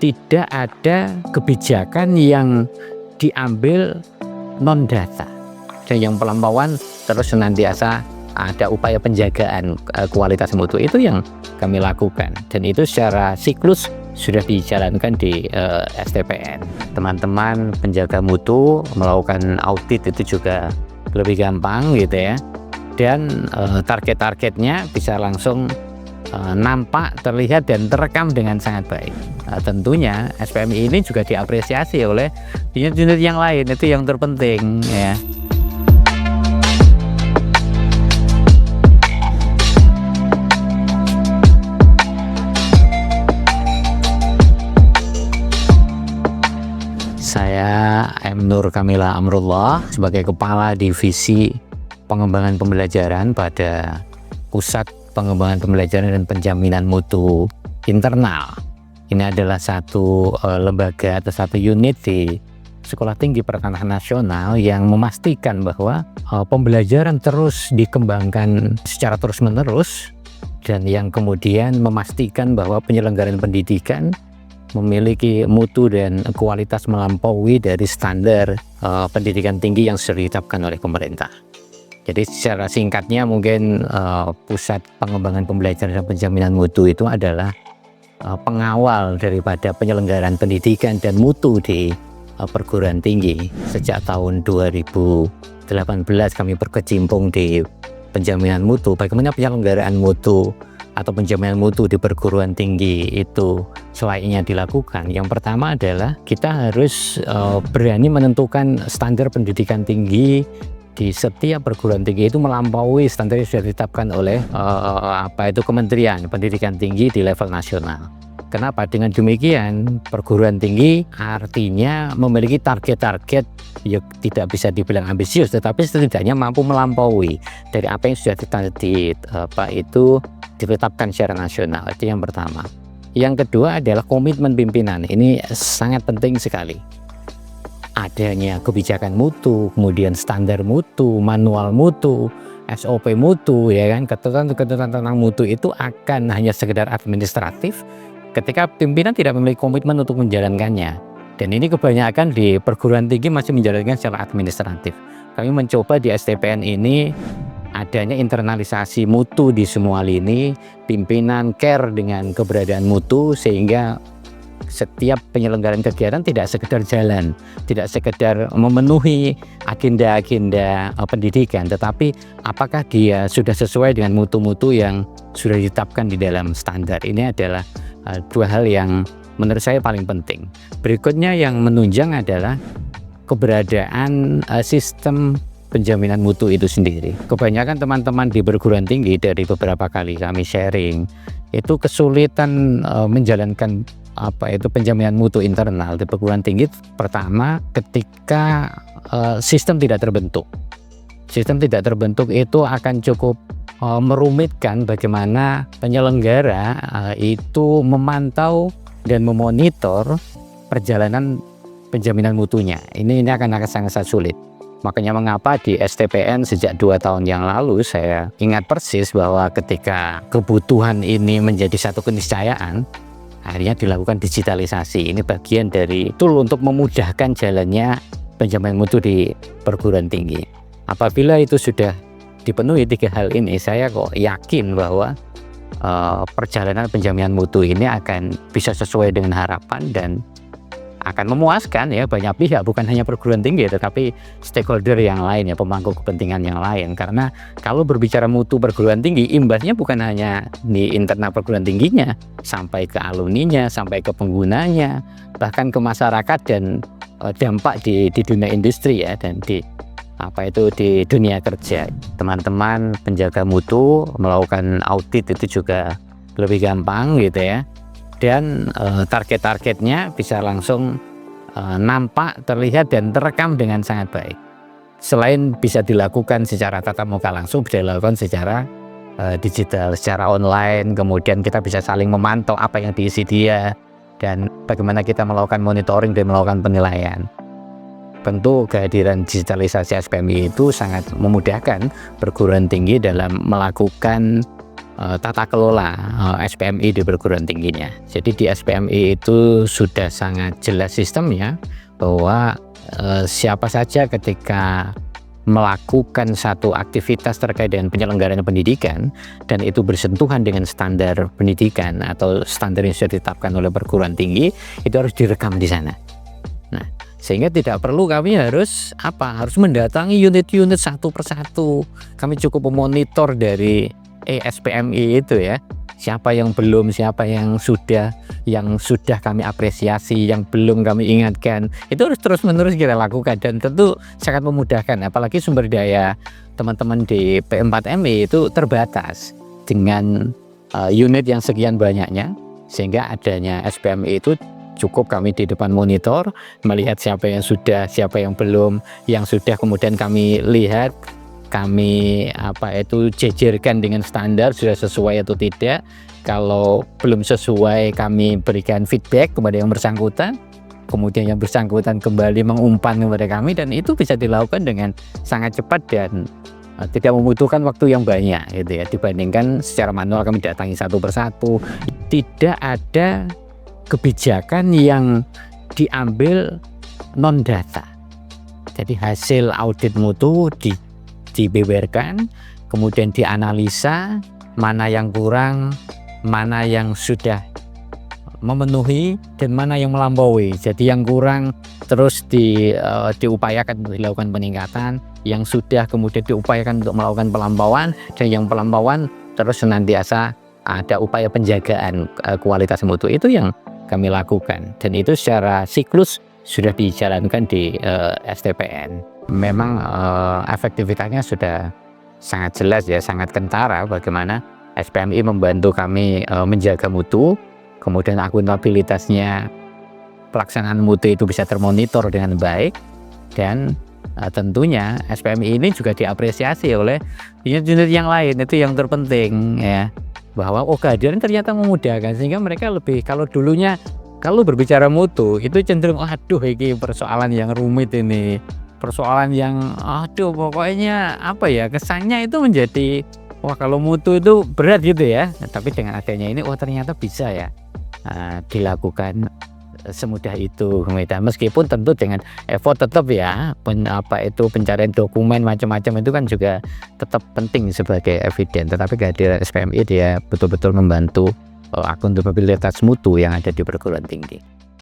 tidak ada kebijakan yang diambil non data, dan yang pelampauan terus senantiasa ada upaya penjagaan kualitas mutu. Itu yang kami lakukan, dan itu secara siklus sudah dijalankan di STPN. Teman-teman penjaga mutu melakukan audit itu juga lebih gampang gitu ya, dan target-targetnya bisa langsung nampak, terlihat, dan terekam dengan sangat baik. Tentunya SPMI ini juga diapresiasi oleh unit-unit yang lain, itu yang terpenting ya. Saya M. Nur Kamila Amrullah sebagai Kepala Divisi Pengembangan Pembelajaran pada Pusat Pengembangan Pembelajaran dan Penjaminan Mutu Internal. Ini adalah satu lembaga atau satu unit di Sekolah Tinggi Pertanahan Nasional yang memastikan bahwa pembelajaran terus dikembangkan secara terus-menerus, dan yang kemudian memastikan bahwa penyelenggaraan pendidikan memiliki mutu dan kualitas melampaui dari standar pendidikan tinggi yang sudah ditetapkan oleh pemerintah. Jadi secara singkatnya mungkin Pusat Pengembangan Pembelajaran dan Penjaminan Mutu itu adalah pengawal daripada penyelenggaraan pendidikan dan mutu di perguruan tinggi. Sejak tahun 2018 kami berkecimpung di penjaminan mutu. Bagaimana penyelenggaraan mutu atau penjaminan mutu di perguruan tinggi itu selayaknya dilakukan? Yang pertama adalah kita harus berani menentukan standar pendidikan tinggi di setiap perguruan tinggi itu melampaui standar yang sudah ditetapkan oleh Kementerian Pendidikan Tinggi di level nasional. Kenapa? Dengan demikian perguruan tinggi artinya memiliki target-target yang tidak bisa dibilang ambisius, tetapi setidaknya mampu melampaui dari apa yang sudah ditetapkan secara nasional. Itu yang pertama. Yang kedua adalah komitmen pimpinan. Ini sangat penting sekali. Adanya kebijakan mutu, kemudian standar mutu, manual mutu, SOP mutu, ya kan, ketentuan tentang mutu itu akan hanya sekedar administratif ketika pimpinan tidak memiliki komitmen untuk menjalankannya. Dan ini kebanyakan di perguruan tinggi masih menjalankan secara administratif. Kami mencoba di STPN ini adanya internalisasi mutu di semua lini, pimpinan care dengan keberadaan mutu, sehingga setiap penyelenggaraan kegiatan tidak sekedar jalan, tidak sekedar memenuhi agenda-agenda pendidikan, tetapi apakah dia sudah sesuai dengan mutu-mutu yang sudah ditetapkan di dalam standar. Ini adalah dua hal yang menurut saya paling penting. Berikutnya yang menunjang adalah keberadaan sistem penjaminan mutu itu sendiri. Kebanyakan teman-teman di perguruan tinggi, dari beberapa kali kami sharing, itu kesulitan menjalankan penjaminan mutu internal di perguruan tinggi. Pertama, ketika sistem tidak terbentuk. Sistem tidak terbentuk itu akan cukup merumitkan bagaimana penyelenggara itu memantau dan memonitor perjalanan penjaminan mutunya. Ini akan sangat sulit. Makanya mengapa di STPN sejak 2 tahun yang lalu saya ingat persis bahwa ketika kebutuhan ini menjadi satu keniscayaan, akhirnya dilakukan digitalisasi. Ini bagian dari tool untuk memudahkan jalannya penjaminan mutu di perguruan tinggi. Apabila itu sudah dipenuhi 3 hal ini, saya kok yakin bahwa perjalanan penjaminan mutu ini akan bisa sesuai dengan harapan dan akan memuaskan ya banyak pihak, bukan hanya perguruan tinggi tetapi stakeholder yang lain, ya pemangku kepentingan yang lain. Karena kalau berbicara mutu perguruan tinggi, imbasnya bukan hanya di internal perguruan tingginya, sampai ke alumninya, sampai ke penggunanya, bahkan ke masyarakat, dan dampak di dunia industri ya, dan di dunia kerja. Teman-teman penjaga mutu melakukan audit itu juga lebih gampang gitu ya, dan target-targetnya bisa langsung nampak, terlihat, dan terekam dengan sangat baik. Selain bisa dilakukan secara tatap muka langsung, bisa dilakukan secara digital, secara online. Kemudian kita bisa saling memantau apa yang diisi dia dan bagaimana kita melakukan monitoring dan melakukan penilaian. Tentu kehadiran digitalisasi SPMI itu sangat memudahkan perguruan tinggi dalam melakukan tata kelola SPMI di perguruan tingginya. Jadi di SPMI itu sudah sangat jelas sistemnya bahwa siapa saja ketika melakukan satu aktivitas terkait dengan penyelenggaraan pendidikan dan itu bersentuhan dengan standar pendidikan atau standar yang sudah ditetapkan oleh perguruan tinggi, itu harus direkam di sana. Nah, sehingga tidak perlu kami harus mendatangi unit-unit satu persatu. Kami cukup memonitor dari SPMI itu ya, siapa yang belum, siapa yang sudah kami apresiasi, yang belum kami ingatkan. Itu harus terus-menerus kita lakukan dan tentu sangat memudahkan, apalagi sumber daya teman-teman di P4MI itu terbatas dengan unit yang sekian banyaknya, sehingga adanya SPMI itu cukup kami di depan monitor melihat siapa yang sudah, siapa yang belum, yang sudah kemudian kami lihat, kami jejerkan dengan standar sudah sesuai atau tidak. Kalau belum sesuai, kami berikan feedback kepada yang bersangkutan, kemudian yang bersangkutan kembali mengumpan kepada kami, dan itu bisa dilakukan dengan sangat cepat dan tidak membutuhkan waktu yang banyak gitu ya, dibandingkan secara manual kami datangi satu persatu. Tidak ada kebijakan yang diambil non data. Jadi hasil audit mutu dibeberkan, kemudian dianalisa mana yang kurang, mana yang sudah memenuhi, dan mana yang melampaui. Jadi yang kurang terus diupayakan untuk dilakukan peningkatan, yang sudah kemudian diupayakan untuk melakukan pelampauan, dan yang pelampauan terus senantiasa ada upaya penjagaan kualitas mutu. Itu yang kami lakukan, dan itu secara siklus sudah dijalankan di STPN. Memang efektivitasnya sudah sangat jelas ya, sangat kentara bagaimana SPMI membantu kami menjaga mutu, kemudian akuntabilitasnya, pelaksanaan mutu itu bisa termonitor dengan baik, dan tentunya SPMI ini juga diapresiasi oleh unit-unit yang lain. Itu yang terpenting ya, bahwa kehadiran ternyata memudahkan, sehingga mereka lebih, kalau dulunya kalau berbicara mutu itu cenderung aduh ini persoalan yang rumit, ini persoalan yang pokoknya kesannya itu menjadi kalau mutu itu berat gitu ya. Tapi dengan adanya ini ternyata bisa ya dilakukan semudah itu, meskipun tentu dengan effort tetap ya, pencarian dokumen macam-macam itu kan juga tetap penting sebagai eviden. Tetapi kehadiran SPMI dia betul-betul membantu akuntabilitas mutu yang ada di perguruan tinggi.